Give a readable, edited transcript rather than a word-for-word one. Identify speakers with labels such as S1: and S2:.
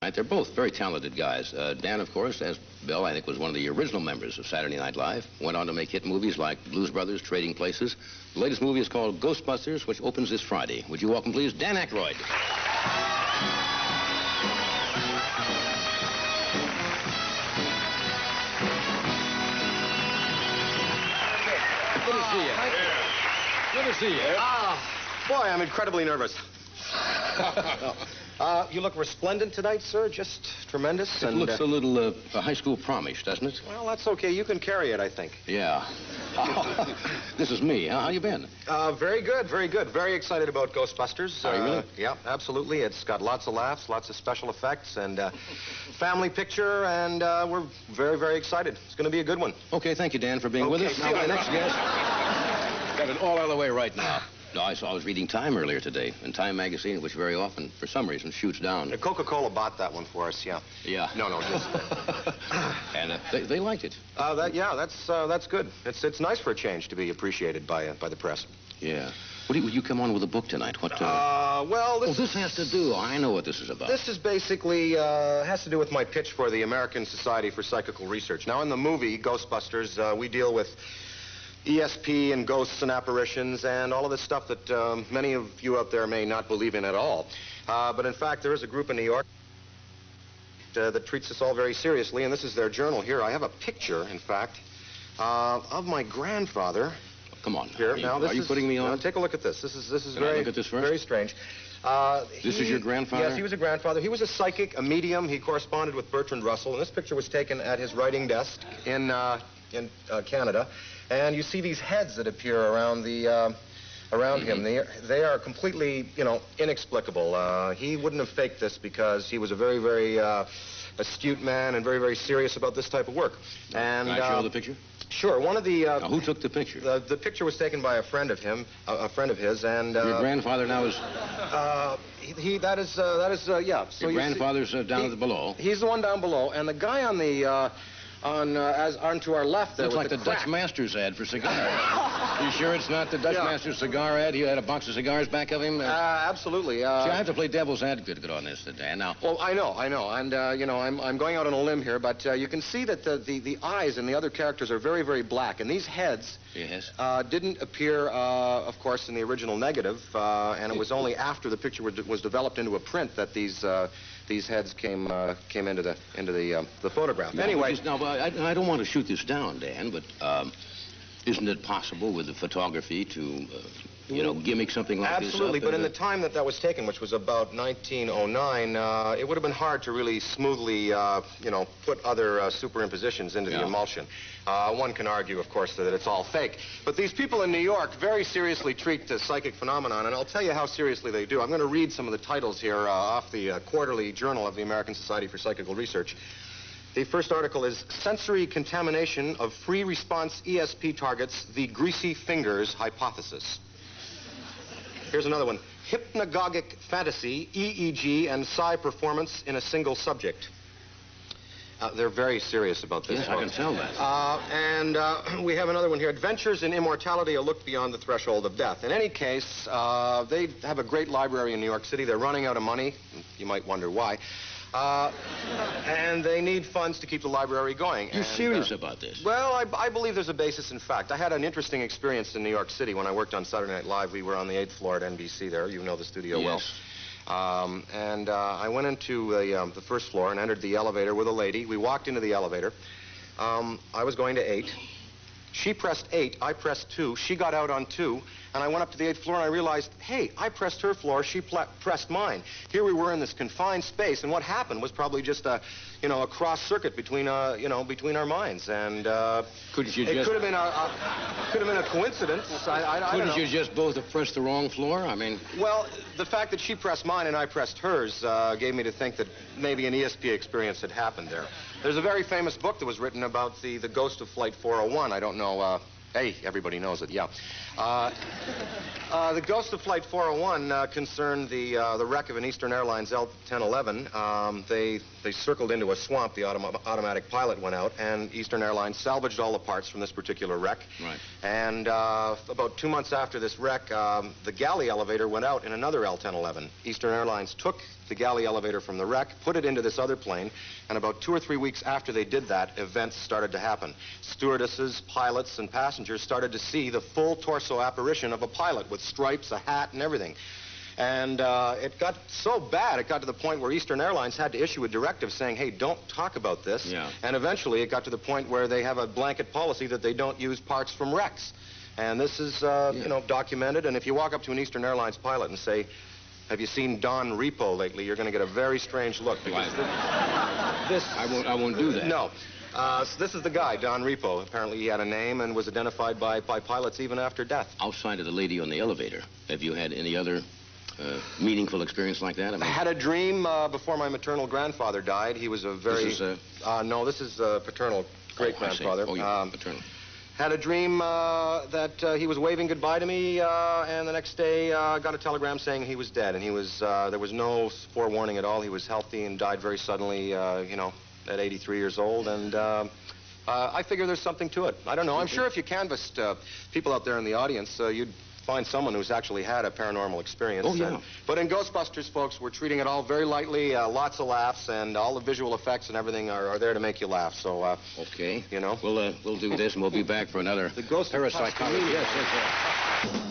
S1: Right, they're both very talented guys. Dan, of course, as Bill, I think, was one of the original members of Saturday Night Live. Went on to make hit movies like Blues Brothers, Trading Places. The latest movie is called Ghostbusters, which opens this Friday. Would you welcome, please, Dan Aykroyd. Good to see you. Good to see you.
S2: Boy, I'm incredibly nervous. You look resplendent tonight, sir. Just tremendous.
S1: It looks a little high school promish, doesn't it?
S2: Well, that's okay. You can carry it, I think.
S1: Yeah. This is me. How you been?
S2: Very good, very good. Very excited about Ghostbusters.
S1: Are you really?
S2: Yeah, absolutely. It's got lots of laughs, lots of special effects, and family picture, and we're very, very excited. It's going to be a good one.
S1: Okay, thank you, Dan, for being with us. Now, my next guest. Got it all out of the way right now. No, I was reading Time earlier today, and Time magazine, which very often, for some reason, shoots down.
S2: Coca-Cola bought that one for us, yeah.
S1: Yeah.
S2: No, just...
S1: And they liked it.
S2: That's good. It's nice for a change to be appreciated by the press.
S1: Yeah. Would you come on with a book tonight? What?
S2: Well,
S1: this has to do. I know what this is about.
S2: This is basically has to do with my pitch for the American Society for Psychical Research. Now, in the movie Ghostbusters, we deal with ESP and ghosts and apparitions and all of this stuff that many of you out there may not believe in at all. But in fact, there is a group in New York that treats this all very seriously, and this is their journal here. I have a picture, in fact, of my grandfather.
S1: Come on.
S2: Here.
S1: Are you putting me on?
S2: Now, take a look at this. This is
S1: Can I look at this first?
S2: Very strange.
S1: This is your grandfather?
S2: Yes, he was a grandfather. He was a psychic, a medium. He corresponded with Bertrand Russell, and this picture was taken at his writing desk in Canada. And you see these heads that appear around him. They are completely, inexplicable. He wouldn't have faked this because he was a very, very astute man and very, very serious about this type of work. And
S1: can I show the picture?
S2: Sure. One of the
S1: now, who took the picture?
S2: The picture was taken by a friend of him, a friend of his, and
S1: your grandfather now is.
S2: That is yeah. So
S1: your grandfather's down below.
S2: He's the one down below, and the guy on the. On to our left there.
S1: Looks like the Dutch Master's ad for cigars. You sure it's not the Dutch Master's cigar ad? He had a box of cigars back of him?
S2: Absolutely.
S1: See, I have to play devil's advocate on this, Dan. Now.
S2: Well, I know, and I'm going out on a limb here, but you can see that the eyes and the other characters are very, very black, and these heads didn't appear, of course, in the original negative, and it was only after the picture was developed into a print that these heads came into the photograph.
S1: No,
S2: anyway,
S1: I don't want to shoot this down, Dan, but isn't it possible with the photography to, gimmick something like this?
S2: Absolutely, but in the time that was taken, which was about 1909, it would have been hard to really smoothly, put other superimpositions into the emulsion. One can argue, of course, that it's all fake. But these people in New York very seriously treat the psychic phenomenon, and I'll tell you how seriously they do. I'm going to read some of the titles here off the quarterly journal of the American Society for Psychical Research. The first article is Sensory Contamination of Free Response ESP Targets, the Greasy Fingers Hypothesis. Here's another one. Hypnagogic Fantasy, EEG, and Psi Performance in a Single Subject. They're very serious about this.
S1: Yes, I can tell that.
S2: And we have another one here. Adventures in Immortality, a look beyond the threshold of death. In any case, they have a great library in New York City. They're running out of money. You might wonder why. And they need funds to keep the library going.
S1: You're serious about this?
S2: Well, I believe there's a basis in fact. I had an interesting experience in New York City when I worked on Saturday Night Live. We were on the 8th floor at NBC there. You know the studio well. And I went into the first floor and entered the elevator with a lady. We walked into the elevator. I was going to 8. She pressed 8. I pressed 2. She got out on 2. And I went up to the 8th floor and I realized, hey, I pressed her floor, she pressed mine. Here we were in this confined space, and what happened was probably just a cross circuit between our minds. And it could have been a coincidence.
S1: Couldn't you just both have pressed the wrong floor? I mean,
S2: well, the fact that she pressed mine and I pressed hers gave me to think that maybe an ESP experience had happened there. There's a very famous book that was written about the ghost of Flight 401. I don't know. Hey, everybody knows it, yeah. The Ghost of Flight 401 concerned the wreck of an Eastern Airlines L-1011. They circled into a swamp. The automatic pilot went out, and Eastern Airlines salvaged all the parts from this particular wreck.
S1: Right.
S2: And about 2 months after this wreck, the galley elevator went out in another L-1011. Eastern Airlines took the galley elevator from the wreck, put it into this other plane, and about 2 or 3 weeks after they did that, events started to happen. Stewardesses, pilots, and passengers started to see the full torso apparition of a pilot with stripes, a hat, and everything. And it got so bad, it got to the point where Eastern Airlines had to issue a directive saying, hey, don't talk about this.
S1: Yeah.
S2: And eventually it got to the point where they have a blanket policy that they don't use parts from wrecks. And this is, you know, documented. And if you walk up to an Eastern Airlines pilot and say, have you seen Don Repo lately? You're going to get a very strange look. Because
S1: I won't do that.
S2: No. So this is the guy, Don Repo. Apparently he had a name and was identified by pilots even after death.
S1: Outside of the lady on the elevator, have you had any other meaningful experience like that?
S2: I had a dream before my maternal grandfather died. He was a very...
S1: This is,
S2: no, this is paternal great-grandfather.
S1: Oh, yeah, paternal.
S2: Had a dream that he was waving goodbye to me, and the next day got a telegram saying he was dead. And he was, there was no forewarning at all. He was healthy and died very suddenly, you know, at 83 years old. And I figure there's something to it. I don't know. I'm sure if you canvassed people out there in the audience, you'd find someone who's actually had a paranormal experience.
S1: Oh, yeah.
S2: But in Ghostbusters, folks, we're treating it all very lightly, lots of laughs, and all the visual effects and everything are there to make you laugh. So,
S1: okay.
S2: You know.
S1: We'll do this, and we'll be back for another
S2: the Ghost
S1: parapsychology.
S2: Yes,
S1: yes.